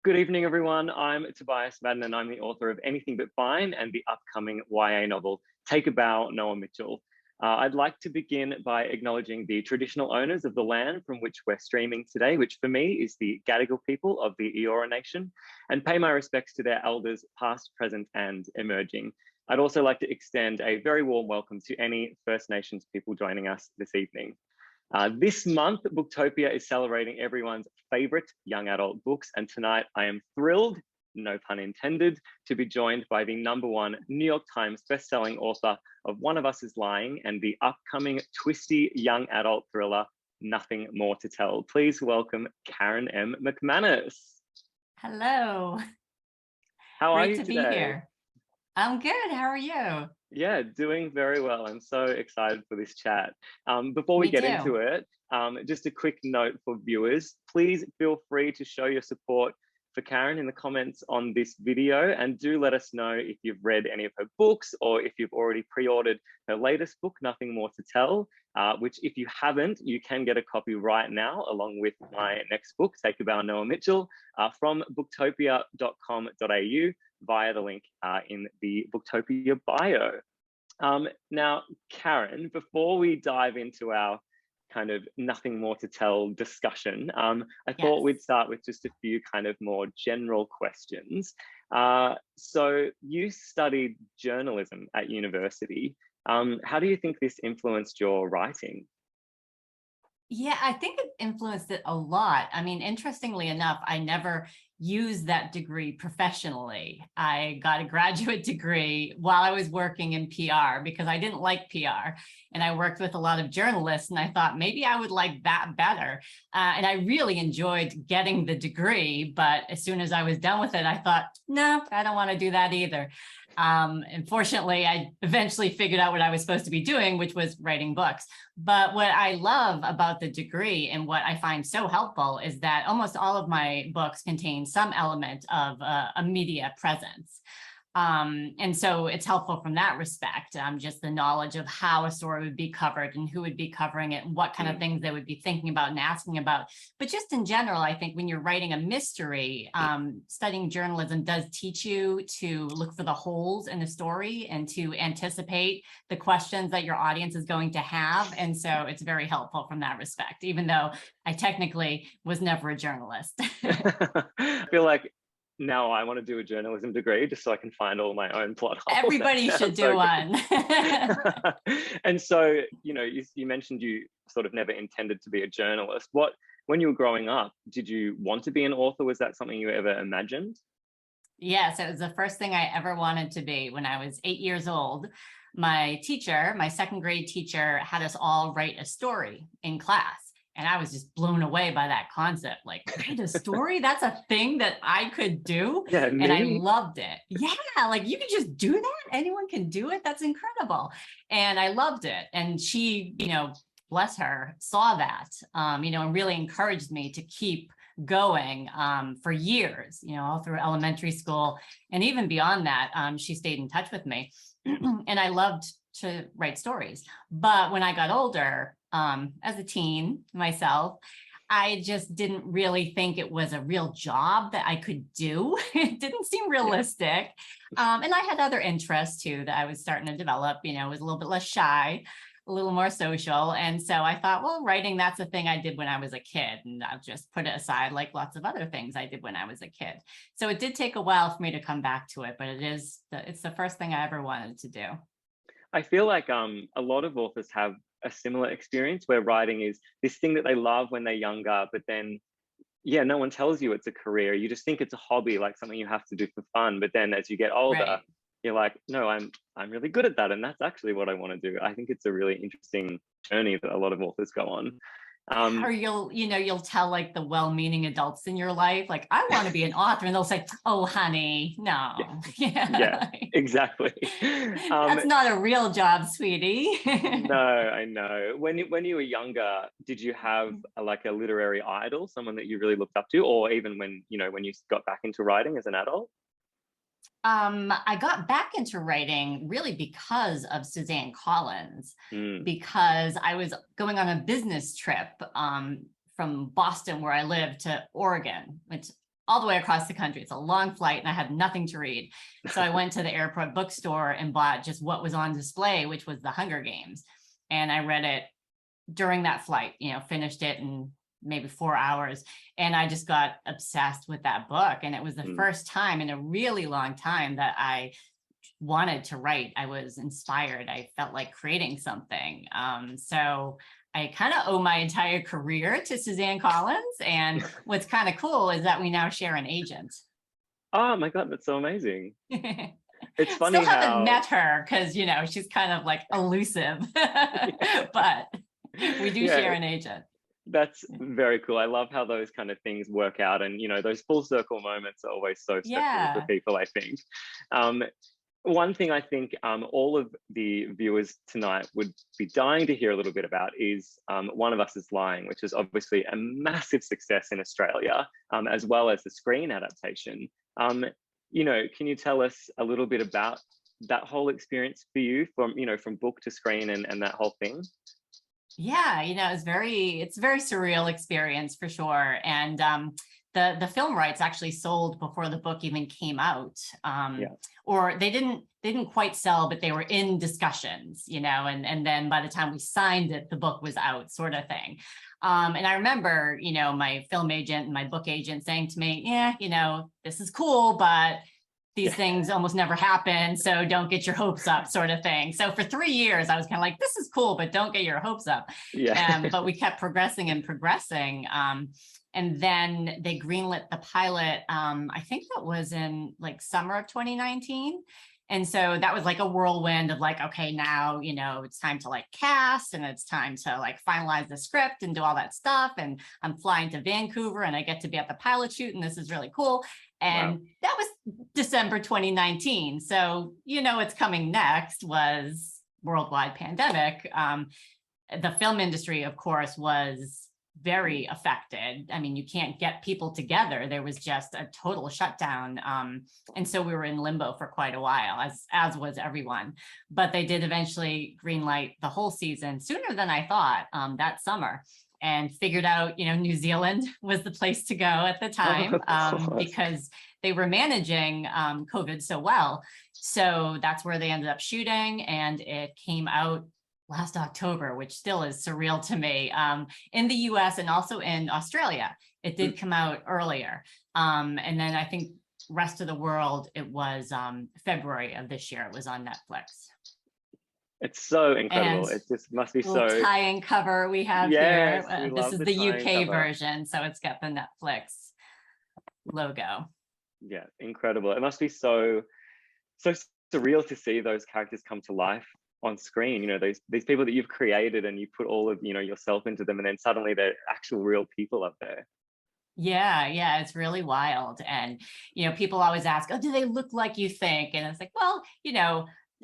Good evening, everyone. I'm Tobias Madden, and I'm the author of Anything But Fine and the upcoming YA novel, Take a Bow, Noah Mitchell. I'd like to begin by acknowledging the traditional owners of the land from which we're streaming today, which for me is the Gadigal people of the Eora Nation, and pay my respects to their elders, past, present, and emerging. I'd also like to extend a very warm welcome to any First Nations people joining us this evening. This month, Booktopia is celebrating everyone's favorite young adult books, and tonight I am thrilled, no pun intended, to be joined by the #1 New York Times bestselling author of One of Us is Lying and the upcoming twisty young adult thriller, Nothing More to Tell. Please welcome Karen M Mcmanus. Hello. How are you Great to today? be here. I'm good. How are you? Yeah, doing very well. I'm so excited for this chat. Before we Me get too. into it, just a quick note for viewers, please feel free to show your support for Karen in the comments on this video, and do let us know if you've read any of her books or if you've already pre-ordered her latest book, Nothing More to Tell, which if you haven't, you can get a copy right now along with my next book, Take a Bow, Noah Mitchell, from booktopia.com.au via the link in the Booktopia bio. Now, Karen, before we dive into our kind of nothing more to tell discussion, I thought we'd start with just a few kind of more general questions. So you studied journalism at university. How do you think this influenced your writing? Yeah, I think it influenced it a lot. I mean, interestingly enough, I never used that degree professionally. I got a graduate degree while I was working in PR because I didn't like PR. And I worked with a lot of journalists and I thought maybe I would like that better. And I really enjoyed getting the degree. But as soon as I was done with it, I thought, no, I don't want to do that either. Unfortunately, I eventually figured out what I was supposed to be doing, which was writing books. But what I love about the degree and what I find so helpful is that almost all of my books contain some element of a media presence. And so it's helpful from that respect, just the knowledge of how a story would be covered and who would be covering it and what kind of things they would be thinking about and asking about. But just in general, I think when you're writing a mystery, studying journalism does teach you to look for the holes in the story and to anticipate the questions that your audience is going to have. And so it's very helpful from that respect, even though I technically was never a journalist. I feel like now I want to do a journalism degree just so I can find all my own plot holes. Everybody should do one. And so, you know, you mentioned you sort of never intended to be a journalist. When you were growing up, did you want to be an author? Was that something you ever imagined? Yes, it was the first thing I ever wanted to be. When I was 8 years old, my teacher, my second grade teacher, had us all write a story in class. And I was just blown away by that concept. Like, write a story? That's a thing that I could do. Yeah, and I loved it. Yeah, like you can just do that. Anyone can do it. That's incredible. And I loved it. And she, bless her, saw that, and really encouraged me to keep going for years, all through elementary school. And even beyond that, she stayed in touch with me. And I loved to write stories. But when I got older, as a teen myself, I just didn't really think it was a real job that I could do. It didn't seem realistic. And I had other interests too that I was starting to develop, was a little bit less shy, a little more social. And so I thought, well, writing, that's a thing I did when I was a kid. And I'll just put it aside like lots of other things I did when I was a kid. So it did take a while for me to come back to it, but it's the first thing I ever wanted to do. I feel like a lot of authors have a similar experience where writing is this thing that they love when they're younger, but then, yeah, no one tells you it's a career. You just think it's a hobby, like something you have to do for fun. But then as you get older, you're like, no, I'm really good at that. And that's actually what I want to do. I think it's a really interesting journey that a lot of authors go on. Or you'll tell like the well-meaning adults in your life, like, I want to be an author, and they'll say, oh, honey, no. Yeah, exactly. That's not a real job, sweetie. No, I know. When you were younger, did you have a literary idol, someone that you really looked up to, or even when you got back into writing as an adult? I got back into writing really because of Suzanne Collins, because I was going on a business trip from Boston, where I live, to Oregon, which all the way across the country. It's a long flight and I had nothing to read. So I went to the airport bookstore and bought just what was on display, which was The Hunger Games. And I read it during that flight, finished it in maybe 4 hours. And I just got obsessed with that book. And it was the first time in a really long time that I wanted to write. I was inspired. I felt like creating something. So I kind of owe my entire career to Suzanne Collins. And what's kind of cool is that we now share an agent. Oh my God, that's so amazing. It's funny Still haven't met her because, she's kind of like elusive, but we do share an agent. That's very cool. I love how those kind of things work out. And, those full circle moments are always so special for people, I think. One thing I think all of the viewers tonight would be dying to hear a little bit about is One of Us is Lying, which is obviously a massive success in Australia, as well as the screen adaptation. Can you tell us a little bit about that whole experience for you from book to screen and that whole thing? Yeah, it's a very surreal experience for sure. And the film rights actually sold before the book even came out. Or they didn't quite sell, but they were in discussions, and then by the time we signed it, the book was out, sort of thing. And I remember, my film agent and my book agent saying to me, this is cool, but these things almost never happen, so don't get your hopes up, sort of thing. So for 3 years, I was kind of like, this is cool, but don't get your hopes up. But we kept progressing and progressing. And then they greenlit the pilot. I think that was in like summer of 2019. And so that was like a whirlwind of like, okay, now, it's time to like cast and it's time to like finalize the script and do all that stuff. And I'm flying to Vancouver and I get to be at the pilot shoot and this is really cool. And that was December 2019. So, what's coming next was worldwide pandemic. The film industry, of course, was very affected. I mean, you can't get people together. There was just a total shutdown. And so we were in limbo for quite a while, as was everyone. But they did eventually greenlight the whole season sooner than I thought that summer, and figured out, New Zealand was the place to go at the time because they were managing COVID so well. So that's where they ended up shooting, and it came out last October, which still is surreal to me, in the US and also in Australia. It did come out earlier. And then I think rest of the world, it was February of this year, it was on Netflix. It's so incredible. It just must be so tie-in cover we have here. This is the UK version, so it's got the Netflix logo. Yeah, incredible. It must be so surreal to see those characters come to life on screen. These people that you've created and you put all of yourself into them, and then suddenly they're actual real people up there. Yeah, it's really wild. And people always ask, oh, do they look like you think? And it's like, well,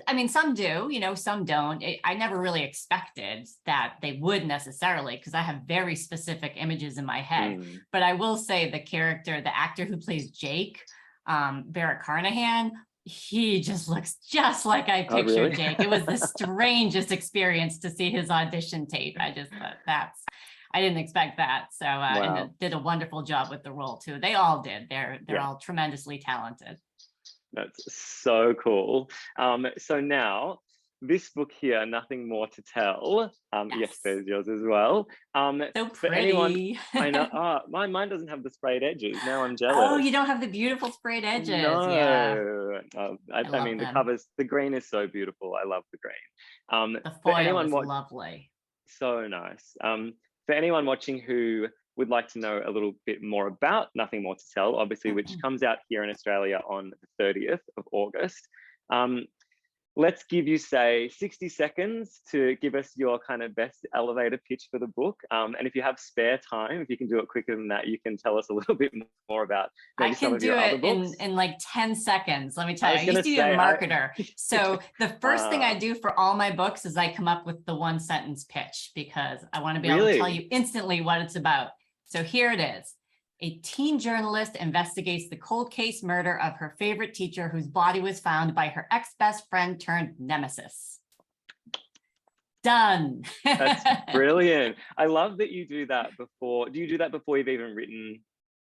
I mean, some do, some don't. I never really expected that they would necessarily, because I have very specific images in my head. But I will say the actor who plays Jake, Barrett Carnahan, he just looks just like I pictured Jake. It was the strangest experience to see his audition tape. I just thought I didn't expect that. So and did a wonderful job with the role too. They all did. They're all tremendously talented. That's so cool. So now this book here, Nothing More to Tell. Yes, there's yours as well. So pretty. I know. Mine doesn't have the sprayed edges. Now I'm jealous. Oh, you don't have the beautiful sprayed edges. No. Yeah. I mean, the covers, the green is so beautiful. I love the green. The foil is lovely. So nice. For anyone watching who would like to know a little bit more about Nothing More to Tell, obviously, which comes out here in Australia on the 30th of August. Let's give you, say, 60 seconds to give us your kind of best elevator pitch for the book. And if you have spare time, if you can do it quicker than that, you can tell us a little bit more about maybe some of your other books. I can do it in like 10 seconds. Let me tell you, I used to be a marketer. So the first thing I do for all my books is I come up with the one sentence pitch, because I want to be able to tell you instantly what it's about. So here it is. A teen journalist investigates the cold case murder of her favorite teacher whose body was found by her ex-best friend turned nemesis. Done. That's brilliant. I love that you do that before. Do you do that before you've even written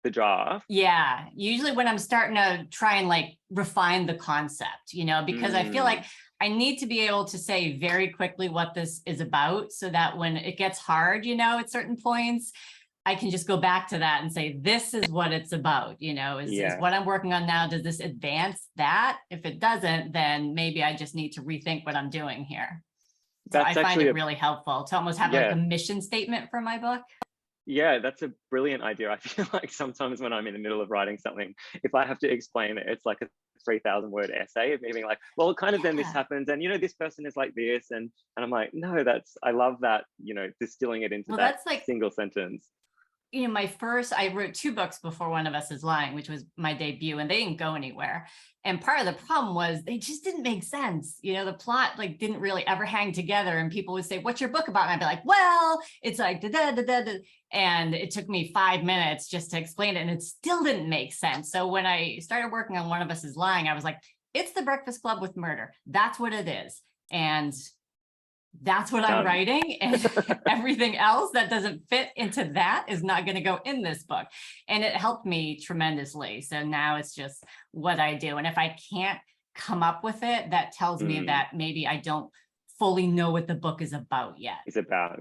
the draft? Yeah, usually when I'm starting to try and like refine the concept, because I feel like I need to be able to say very quickly what this is about so that when it gets hard, at certain points, I can just go back to that and say, this is what it's about, is what I'm working on now. Does this advance that? If it doesn't, then maybe I just need to rethink what I'm doing here. So I find it really helpful to almost have like a mission statement for my book. Yeah, that's a brilliant idea. I feel like sometimes when I'm in the middle of writing something, if I have to explain it, it's like a 3,000 word essay of me being like, well, kind of then this happens, and this person is like this, and I'm like, no, I love that, distilling it into that like, single sentence. I wrote 2 books before One of Us is Lying, which was my debut, and they didn't go anywhere. And part of the problem was they just didn't make sense. The plot like didn't really ever hang together, and people would say, what's your book about? And I'd be like, well, it's like da da da da da. And it took me 5 minutes just to explain it, and it still didn't make sense. So when I started working on One of Us is Lying, I was like, it's the Breakfast Club with murder. That's what it is. And that's what I'm writing, and everything else that doesn't fit into that is not going to go in this book. And it helped me tremendously. So now it's just what I do. And if I can't come up with it, that tells me that maybe I don't fully know what the book is about yet. It's about,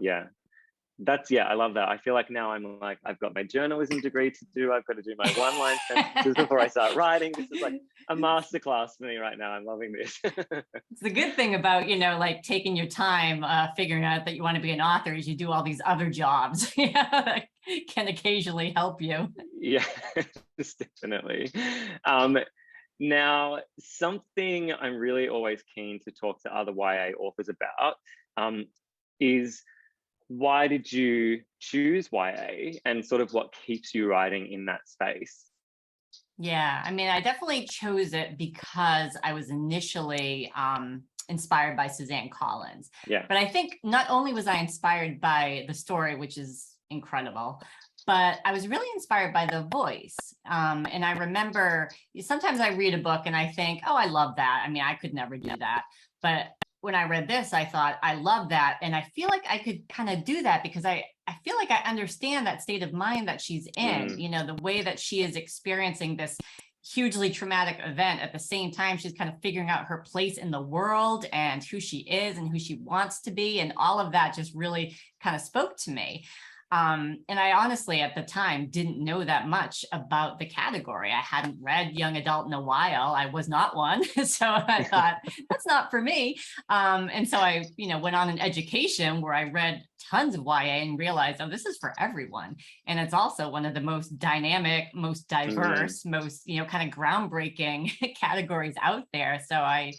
I love that. I feel like now I'm like, I've got my journalism degree to do. I've got to do my one-line sentences before I start writing. This is like a masterclass for me right now. I'm loving this. It's the good thing about, like taking your time, figuring out that you want to be an author is you do all these other jobs that can occasionally help you. Yeah, definitely. Now, something I'm really always keen to talk to other YA authors about is, why did you choose YA, and sort of what keeps you writing in that space? Yeah, I mean, I definitely chose it because I was initially inspired by Suzanne Collins. Yeah. But I think not only was I inspired by the story, which is incredible, but I was really inspired by the voice. And I remember sometimes I read a book and I think, oh, I love that. I mean, I could never do that. But when I read this, I thought, I love that. And I feel like I could kind of do that because I feel like I understand that state of mind that she's in, the way that she is experiencing this hugely traumatic event. At the same time, she's kind of figuring out her place in the world and who she is and who she wants to be. And all of that just really kind of spoke to me. And I honestly, at the time, didn't know that much about the category. I hadn't read young adult in a while. I was not one. So I thought, that's not for me. And so I, went on an education where I read tons of YA and realized, oh, this is for everyone. And it's also one of the most dynamic, most diverse, most, kind of groundbreaking categories out there. So I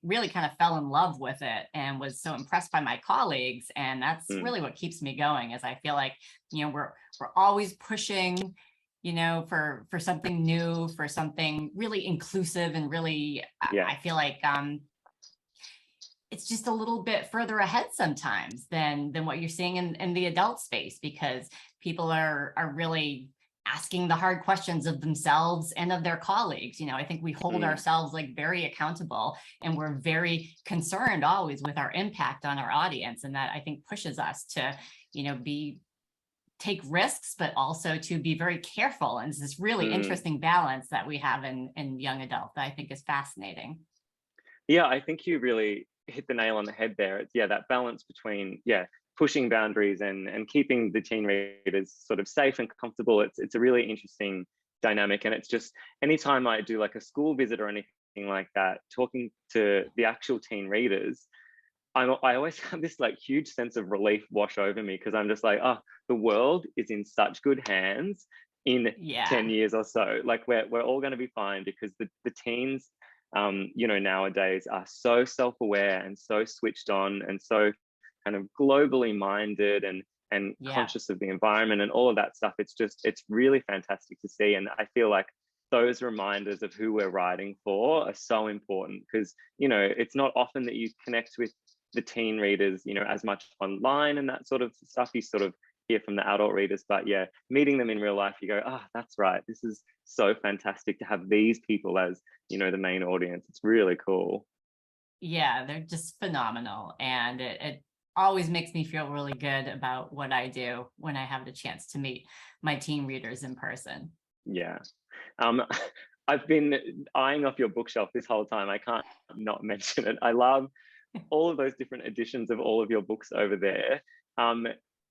really kind of fell in love with it and was so impressed by my colleagues. And that's really what keeps me going, is I feel like, we're always pushing, for something new, for something really inclusive and really, I feel like it's just a little bit further ahead sometimes than what you're seeing in the adult space, because people are really asking the hard questions of themselves and of their colleagues. I think we hold ourselves like very accountable, and we're very concerned always with our impact on our audience. And that, I think, pushes us to, take risks, but also to be very careful. And it's this really interesting balance that we have in young adult that I think is fascinating. Yeah, I think you really hit the nail on the head there. It's that balance between, pushing boundaries and keeping the teen readers sort of safe and comfortable. It's a really interesting dynamic. And it's just, anytime I do like a school visit or anything like that, talking to the actual teen readers, I always have this like huge sense of relief wash over me, because I'm just like, oh, the world is in such good hands in 10 years or so. Like we're all going to be fine, because the teens, nowadays are so self-aware and so switched on and so kind of globally minded and conscious of the environment and all of that stuff. It's really fantastic to see. And I feel like those reminders of who we're writing for are so important, because, it's not often that you connect with the teen readers, as much online and that sort of stuff. You sort of hear from the adult readers, but meeting them in real life, you go, that's right. This is so fantastic to have these people as, the main audience. It's really cool. Yeah, they're just phenomenal. And it always makes me feel really good about what I do when I have the chance to meet my teen readers in person. Yeah. I've been eyeing off your bookshelf this whole time. I can't not mention it. I love all of those different editions of all of your books over there.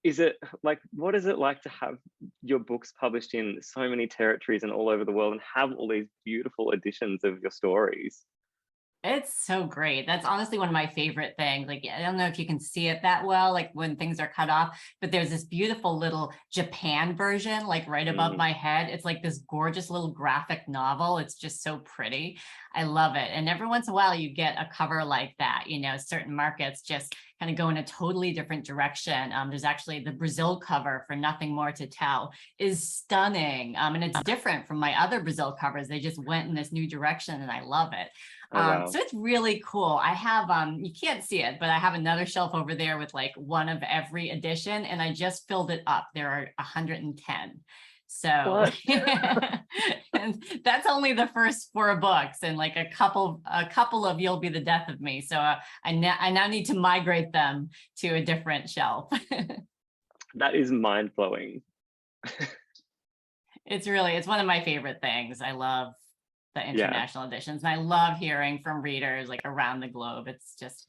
Is it like, what is it like to have your books published in so many territories and all over the world and have all these beautiful editions of your stories? It's so great. That's honestly one of my favorite things. Like, I don't know if you can see it that well, like when things are cut off, but there's this beautiful little Japan version, like right above my head. It's like this gorgeous little graphic novel. It's just so pretty. I love it. And every once in a while you get a cover like that, you know, certain markets just kind of go in a totally different direction. There's actually the Brazil cover for Nothing More to Tell is stunning. And it's different from my other Brazil covers. They just went in this new direction and I love it. Oh, wow. So it's really cool. I have, you can't see it, but I have another shelf over there with like one of every edition, and I just filled it up. There are 110. So and that's only the first 4 books, and like a couple of You'll Be the Death of Me. So I now need to migrate them to a different shelf. That is mind-blowing. It's one of my favorite things. I love the international editions, and I love hearing from readers like around the globe. It's just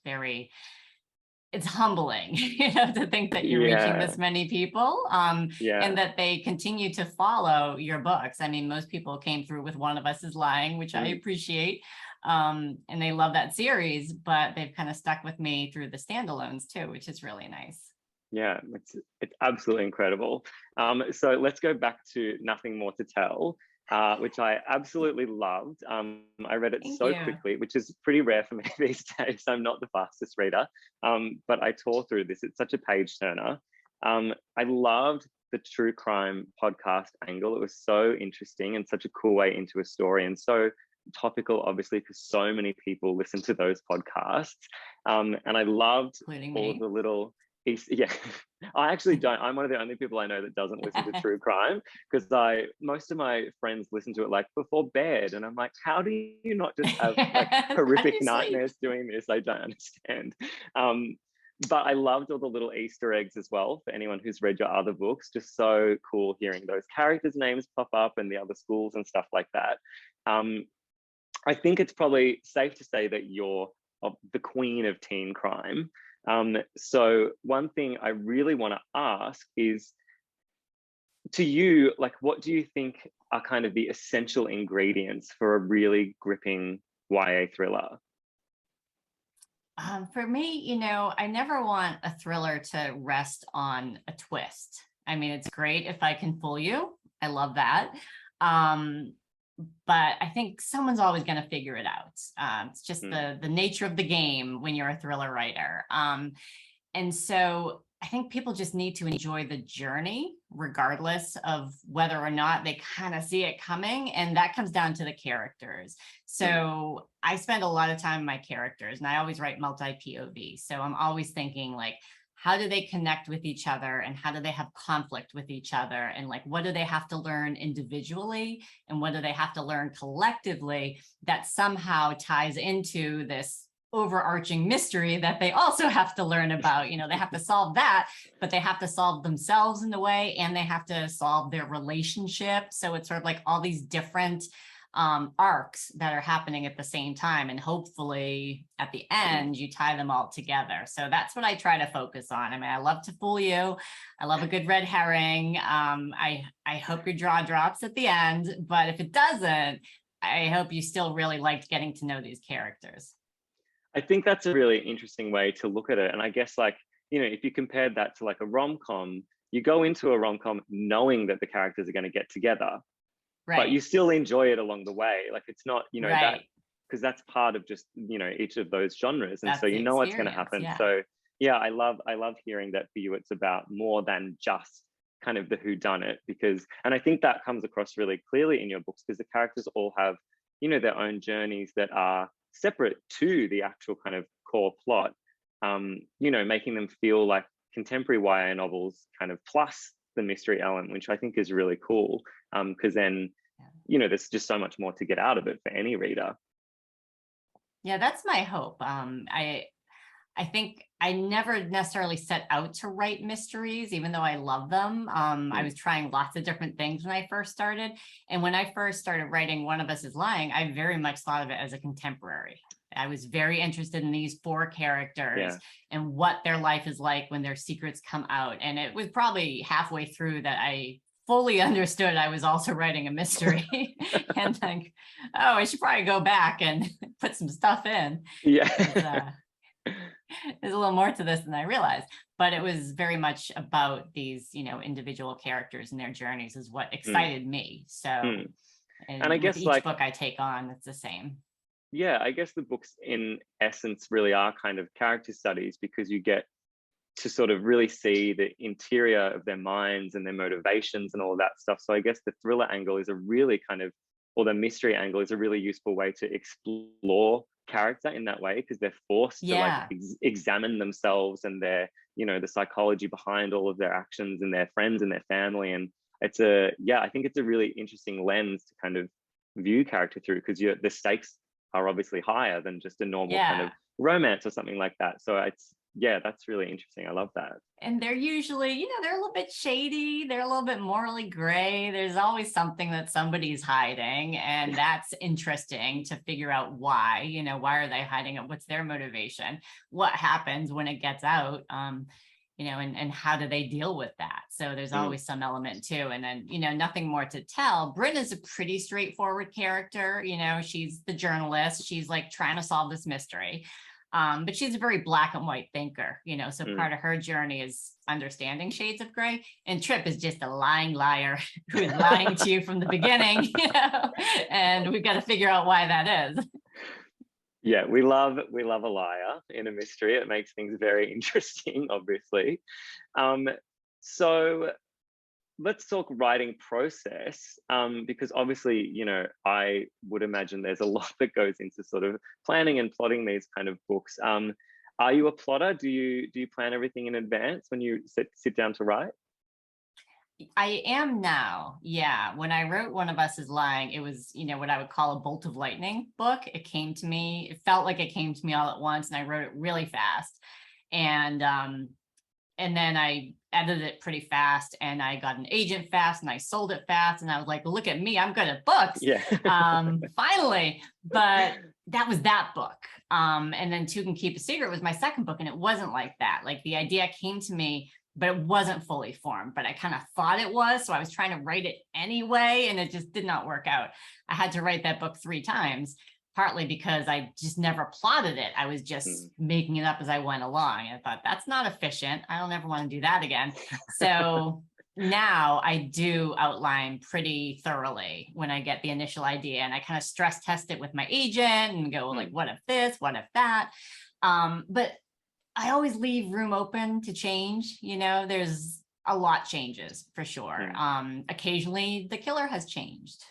it's humbling, you know, to think that you're reaching this many people, and that they continue to follow your books. I mean, most people came through with One of Us is Lying, which I appreciate, and they love that series, but they've kind of stuck with me through the standalones too, which is really nice. Yeah, it's absolutely incredible. So let's go back to Nothing More to Tell, which I absolutely loved. I read it so quickly, which is pretty rare for me these days. I'm not the fastest reader, but I tore through this. It's such a page turner. I loved the true crime podcast angle. It was so interesting and such a cool way into a story, and so topical, obviously, because so many people listen to those podcasts. And I loved all of the little... Yeah, I actually don't. I'm one of the only people I know that doesn't listen to true crime, because most of my friends listen to it like before bed, and I'm like, how do you not just have like horrific nightmares doing this? I don't understand. But I loved all the little Easter eggs as well for anyone who's read your other books. Just so cool hearing those characters' names pop up and the other schools and stuff like that. I think it's probably safe to say that you're the queen of teen crime. So one thing I really want to ask is, to you, like, what do you think are kind of the essential ingredients for a really gripping YA thriller? For me, you know, I never want a thriller to rest on a twist. I mean, it's great if I can fool you. I love that. But I think someone's always going to figure it out. It's just the nature of the game when you're a thriller writer. And so I think people just need to enjoy the journey, regardless of whether or not they kind of see it coming. And that comes down to the characters. So I spend a lot of time with my characters, and I always write multi-POV. So I'm always thinking, like, how do they connect with each other, and how do they have conflict with each other? And like, what do they have to learn individually, and what do they have to learn collectively that somehow ties into this overarching mystery that they also have to learn about? You know, they have to solve that, but they have to solve themselves in a way, and they have to solve their relationship. So it's sort of like all these different arcs that are happening at the same time, and hopefully at the end you tie them all together. So that's what I try to focus on. I mean, I love to fool you. I love a good red herring. I hope your jaw drops at the end, but if it doesn't, I hope you still really liked getting to know these characters. I think that's a really interesting way to look at it. And I guess, like, you know, if you compared that to like a rom-com, you go into a rom-com knowing that the characters are going to get together. Right. But you still enjoy it along the way. Like, it's not, you know, that, because that's part of just, you know, each of those genres. And so you know what's going to happen. Yeah. So yeah, I love hearing that for you. It's about more than just kind of the whodunit, because, and I think that comes across really clearly in your books, because the characters all have, you know, their own journeys that are separate to the actual kind of core plot, you know, making them feel like contemporary YA novels kind of plus the mystery element, which I think is really cool, because then, you know, there's just so much more to get out of it for any reader. Yeah, that's my hope. I think I never necessarily set out to write mysteries, even though I love them. I was trying lots of different things when I first started. And when I first started writing One of Us is Lying, I very much thought of it as a contemporary. I was very interested in these four characters and what their life is like when their secrets come out. And it was probably halfway through that I fully understood I was also writing a mystery and like, oh, I should probably go back and put some stuff in. Yeah. There's a little more to this than I realized, but it was very much about these, individual characters and their journeys is what excited me. So, and I guess with each book I take on, it's the same. Yeah, I guess the books in essence really are kind of character studies, because you get to sort of really see the interior of their minds and their motivations and all of that stuff. So I guess the thriller angle is a really kind of, or the mystery angle is a really useful way to explore character in that way, because they're forced to like examine themselves and their, the psychology behind all of their actions and their friends and their family. And it's I think it's a really interesting lens to kind of view character through, because the stakes are obviously higher than just a normal kind of romance or something like that. So that's really interesting. I love that. And they're usually, they're a little bit shady. They're a little bit morally gray. There's always something that somebody's hiding. And that's interesting to figure out why, why are they hiding it? What's their motivation? What happens when it gets out? And how do they deal with that? So there's always some element too. And then, nothing more to tell. Bryn is a pretty straightforward character. She's the journalist. She's like trying to solve this mystery. But she's a very black and white thinker, so part of her journey is understanding shades of gray. And Trip is just a lying liar who is lying to you from the beginning, and we've got to figure out why that is. Yeah, we love a liar in a mystery. It makes things very interesting, obviously. So let's talk writing process, because obviously, I would imagine there's a lot that goes into sort of planning and plotting these kind of books. Are you a plotter? Do you plan everything in advance when you sit down to write? I am now. Yeah. When I wrote One of Us is Lying, it was, what I would call a bolt of lightning book. It came to me, it felt like it came to me all at once, and I wrote it really fast. And then I edited it pretty fast, and I got an agent fast, and I sold it fast. And I was like, look at me, I'm good at books. Yeah. Finally. But that was that book. And then Two Can Keep a Secret was my second book. And it wasn't like that. Like the idea came to me, but it wasn't fully formed, but I kind of thought it was. So I was trying to write it anyway, and it just did not work out. I had to write that book 3 times, partly because I just never plotted it. I was just making it up as I went along. I thought, that's not efficient. I don't ever want to do that again. So now I do outline pretty thoroughly when I get the initial idea, and I kind of stress test it with my agent and go like, what if this, what if that? But I always leave room open to change. There's a lot changes for sure. Occasionally the killer has changed.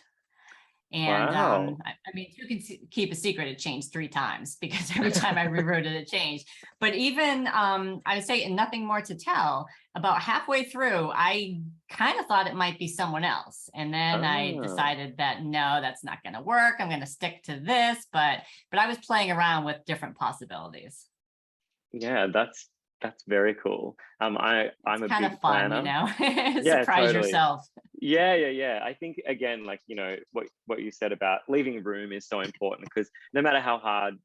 And wow. I mean, Two Can Keep a Secret, it changed 3 times because every time I rewrote it, it changed. But even I would say in Nothing More to Tell, about halfway through, I kind of thought it might be someone else. And then I decided that, no, that's not going to work. I'm going to stick to this. But I was playing around with different possibilities. Yeah, that's very cool. I'm a kind big of fun, planner. Surprise yourself. Yeah. I think again, like, what you said about leaving room is so important, because no matter how hard,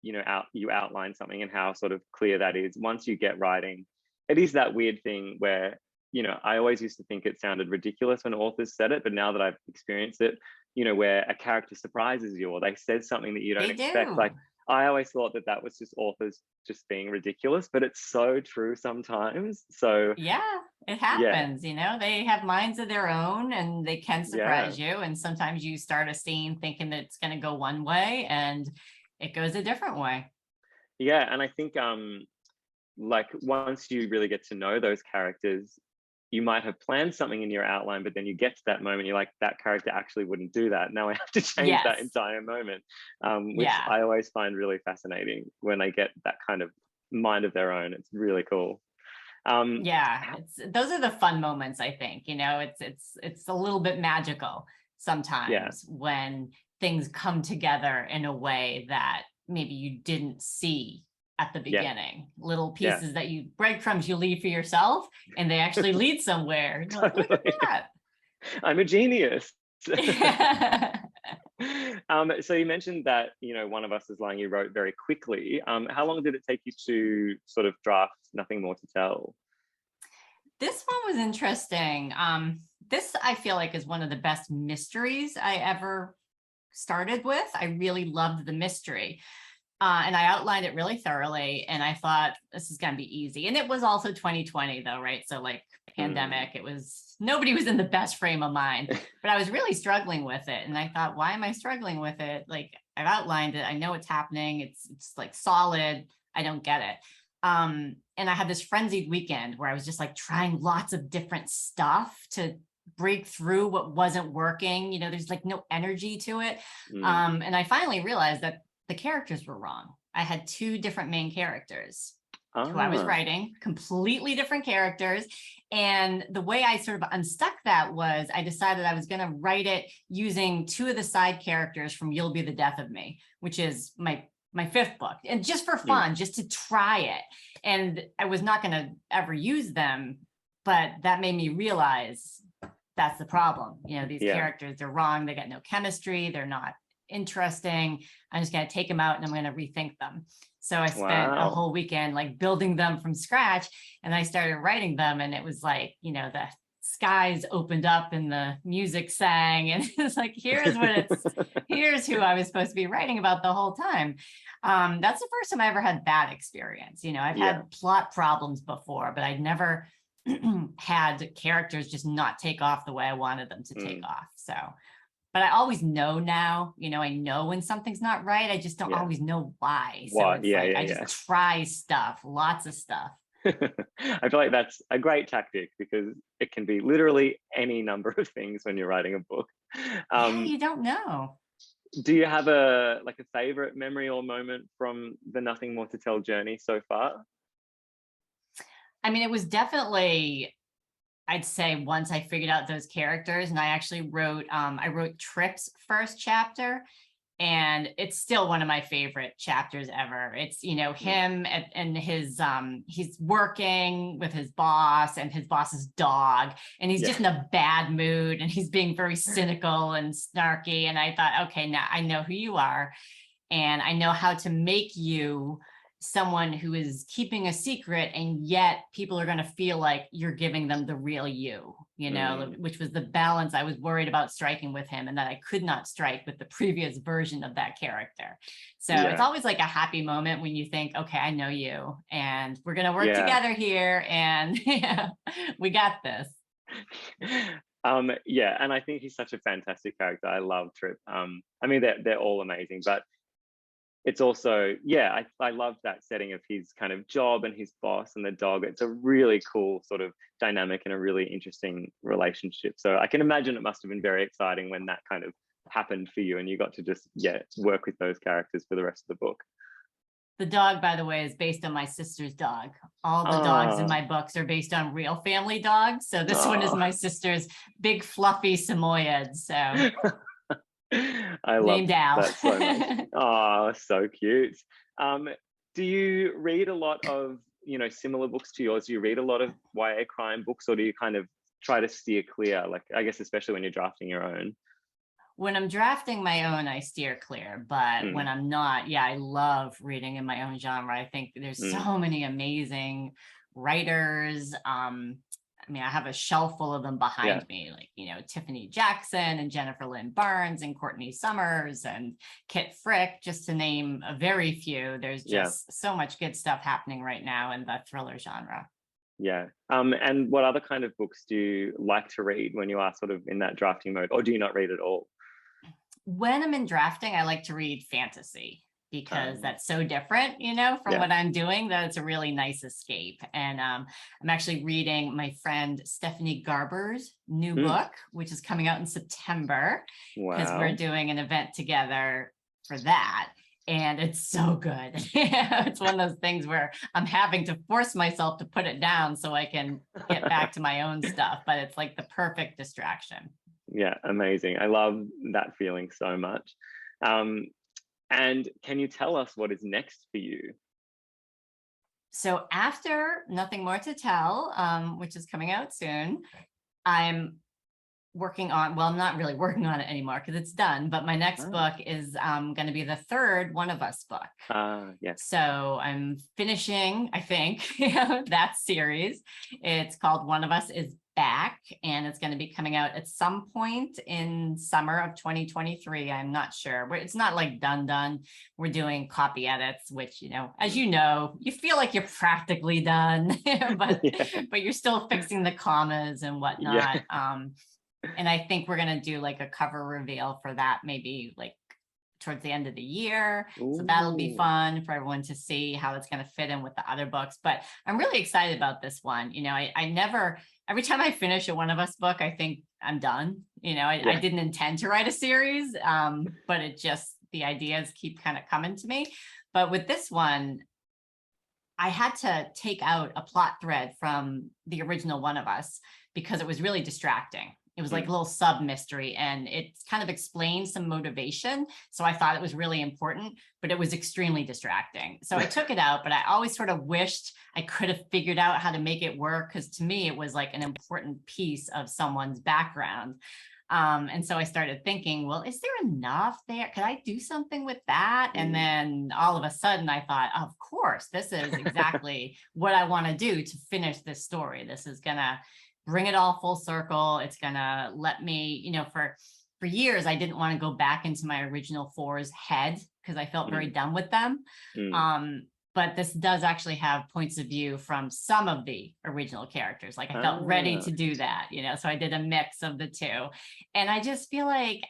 you outline something and how sort of clear that is, once you get writing, it is that weird thing where, I always used to think it sounded ridiculous when authors said it, but now that I've experienced it, where a character surprises you or they said something that you don't expect, like, I always thought that was just authors just being ridiculous, but it's so true sometimes. So yeah, it happens. They have minds of their own, and they can surprise you. And sometimes you start a scene thinking that it's going to go one way, and it goes a different way. Yeah, and I think like once you really get to know those characters, you might have planned something in your outline, but then you get to that moment, you're like, that character actually wouldn't do that. Now I have to change that entire moment, which I always find really fascinating when they get that kind of mind of their own. It's really cool. Those are the fun moments, I think. It's a little bit magical sometimes when things come together in a way that maybe you didn't see at the Yeah. beginning, little Yeah. pieces that you breadcrumbs you leave for yourself, and they actually lead somewhere. You're like, look at Totally. that. I'm a genius. Yeah. So you mentioned that, one of us is lying, you wrote very quickly. How long did it take you to sort of draft Nothing More to Tell? This one was interesting. This I feel like is one of the best mysteries I ever started with. I really loved the mystery. And I outlined it really thoroughly, and I thought this is going to be easy. And it was also 2020 though, right? So like pandemic, nobody was in the best frame of mind, but I was really struggling with it. And I thought, why am I struggling with it? Like, I've outlined it. I know what's happening. It's like solid. I don't get it. And I had this frenzied weekend where I was just like trying lots of different stuff to break through what wasn't working. There's like no energy to it. And I finally realized that the characters were wrong. I had two different main characters who I was writing, completely different characters. And the way I sort of unstuck that was I decided I was going to write it using two of the side characters from You'll Be the Death of Me, which is my fifth book, and just for fun, just to try it. And I was not going to ever use them, but that made me realize that's the problem. These characters, they're wrong. They got no chemistry. They're not interesting. I'm just going to take them out and I'm going to rethink them. So I spent a whole weekend like building them from scratch, and I started writing them, and it was like, the skies opened up and the music sang, and it's like, here's who I was supposed to be writing about the whole time. That's the first time I ever had that experience. I've had plot problems before, but I'd never had characters just not take off the way I wanted them to take off. So, but I always know now, I know when something's not right. I just don't always know why. So I just try stuff, lots of stuff. I feel like that's a great tactic because it can be literally any number of things when you're writing a book. You don't know. Do you have a favorite memory or moment from the Nothing More to Tell journey so far? I mean, it was definitely, I'd say, once I figured out those characters, and I actually wrote, I wrote Trip's first chapter, and it's still one of my favorite chapters ever. It's, him and his, he's working with his boss and his boss's dog, and he's just in a bad mood, and he's being very cynical and snarky. And I thought, okay, now I know who you are, and I know how to make you someone who is keeping a secret, and yet people are going to feel like you're giving them the real you, which was the balance I was worried about striking with him, and that I could not strike with the previous version of that character. So it's always like a happy moment when you think, okay, I know you, and we're going to work together here, and we got this. And I think he's such a fantastic character. I love Trip. I mean, they're all amazing, but it's also, I love that setting of his kind of job and his boss and the dog. It's a really cool sort of dynamic and a really interesting relationship. So I can imagine it must have been very exciting when that kind of happened for you and you got to just, work with those characters for the rest of the book. The dog, by the way, is based on my sister's dog. All the dogs in my books are based on real family dogs. So this one is my sister's big fluffy Samoyed. So I love that so much. Oh, so cute. Do you read a lot of, similar books to yours? Do you read a lot of YA crime books, or do you kind of try to steer clear? Like, I guess, especially when you're drafting your own. When I'm drafting my own, I steer clear, but when I'm not, I love reading in my own genre. I think there's so many amazing writers. I mean, I have a shelf full of them behind me, like, Tiffany Jackson and Jennifer Lynn Barnes and Courtney Summers and Kit Frick, just to name a very few. There's just so much good stuff happening right now in the thriller genre. Yeah. And what other kind of books do you like to read when you are sort of in that drafting mode, or do you not read at all? When I'm in drafting, I like to read fantasy, because that's so different, from what I'm doing, that it's a really nice escape. And I'm actually reading my friend Stephanie Garber's new book, which is coming out in September, because we're doing an event together for that. And it's so good. It's one of those things where I'm having to force myself to put it down so I can get back to my own stuff, but it's like the perfect distraction. Yeah, amazing. I love that feeling so much. And can you tell us what is next for you? So after Nothing More to Tell, which is coming out soon, I'm working on, well, I'm not really working on it anymore because it's done, but my next book is going to be the third One of Us book. Yes. So I'm finishing, I think, that series. It's called One of Us is Back, and it's going to be coming out at some point in summer of 2023. I'm not sure. It's not like done. We're doing copy edits, which, you know, as you know, you feel like you're practically done, but you're still fixing the commas and whatnot. And I think we're going to do like a cover reveal for that, maybe like towards the end of the year. Ooh. So that'll be fun for everyone to see how it's going to fit in with the other books. But I'm really excited about this one. You know, I never, every time I finish a One of Us book, I think I'm done. You know, I didn't intend to write a series, but it just, the ideas keep kind of coming to me. But with this one, I had to take out a plot thread from the original One of Us because it was really distracting. It was like a little sub mystery, and it kind of explained some motivation. So I thought it was really important, but it was extremely distracting. So I took it out, but I always sort of wished I could have figured out how to make it work, because to me, it was like an important piece of someone's background. And so I started thinking, well, is there enough there? Could I do something with that? And then all of a sudden I thought, of course, this is exactly what I want to do to finish this story. This is going to bring it all full circle. It's going to let me, you know, for years, I didn't want to go back into my original four's head because I felt very done with them. But this does actually have points of view from some of the original characters. Like I felt ready to do that, you know, so I did a mix of the two. And I just feel like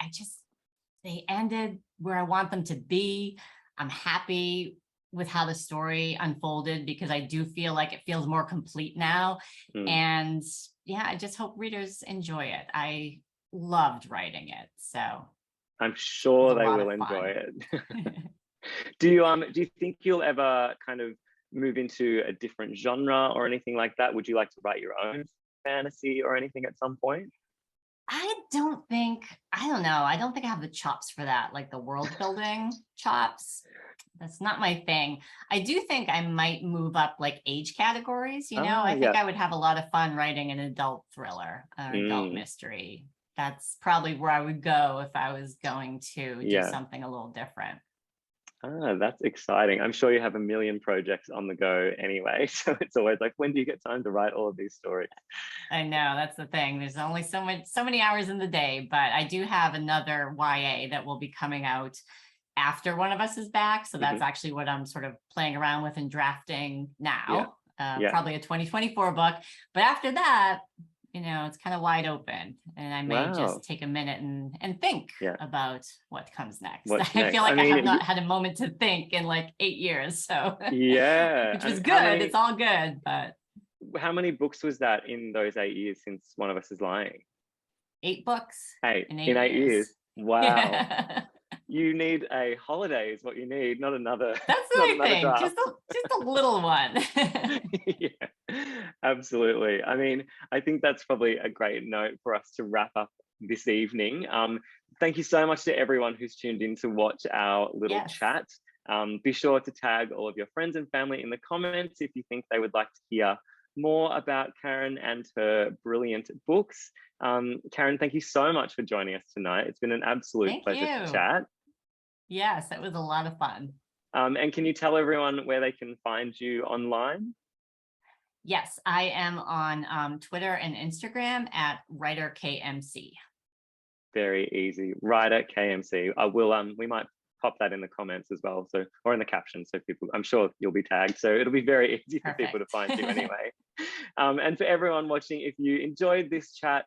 they ended where I want them to be. I'm happy with how the story unfolded because I do feel like it feels more complete now. And yeah, I just hope readers enjoy it. I loved writing it, so I'm sure they will enjoy it. Do you think you'll ever kind of move into a different genre or anything like that? Would you like to write your own fantasy or anything at some point? I don't think I have the chops for that, like the world building chops. That's not my thing. I do think I might move up like age categories, you know. I think I would have a lot of fun writing an adult thriller or adult mystery. That's probably where I would go if I was going to do something a little different. That's exciting. I'm sure you have a million projects on the go anyway. So it's always like, when do you get time to write all of these stories? I know, that's the thing. There's only so many hours in the day, but I do have another YA that will be coming out after One of Us is Back. So that's actually what I'm sort of playing around with and drafting now. Probably a 2024 book. But after that, you know, it's kind of wide open, and I may just take a minute and think about what comes next. I feel like I have not had a moment to think in like 8 years. So which was good. It's all good. But how many books was that in those 8 years since One of Us is Lying? 8 books. In 8 years. Wow. Yeah. You need a holiday is what you need, not another. That's what I think. Just a little one. Absolutely. I mean, I think that's probably a great note for us to wrap up this evening. Thank you so much to everyone who's tuned in to watch our little chat. Be sure to tag all of your friends and family in the comments if you think they would like to hear more about Karen and her brilliant books. Karen, thank you so much for joining us tonight. It's been an absolute pleasure to chat. Yes, it was a lot of fun. And can you tell everyone where they can find you online? Yes, I am on Twitter and Instagram at WriterKMC. Very easy, Writer KMC. I will. We might pop that in the comments as well, so, or in the caption, so people, I'm sure you'll be tagged, so it'll be very easy for people to find you anyway. And for everyone watching, if you enjoyed this chat,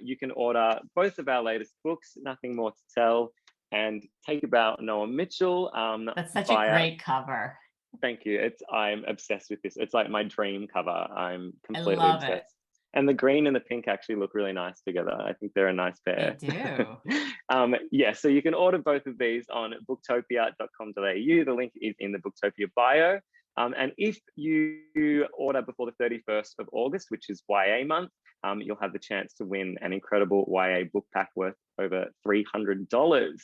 you can order both of our latest books, Nothing More to Tell and Take About Noah Mitchell. That's such a great cover. Thank you. I'm obsessed with this. It's like my dream cover. I'm completely obsessed. And the green and the pink actually look really nice together. I think they're a nice pair. They do. So you can order both of these on booktopia.com.au. The link is in the Booktopia bio. And if you order before the 31st of August, which is YA month, you'll have the chance to win an incredible YA book pack worth over $300.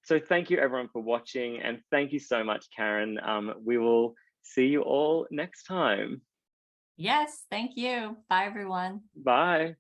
So thank you everyone for watching, and thank you so much, Karen. We will See you all next time. Yes, thank you. Bye, everyone. Bye.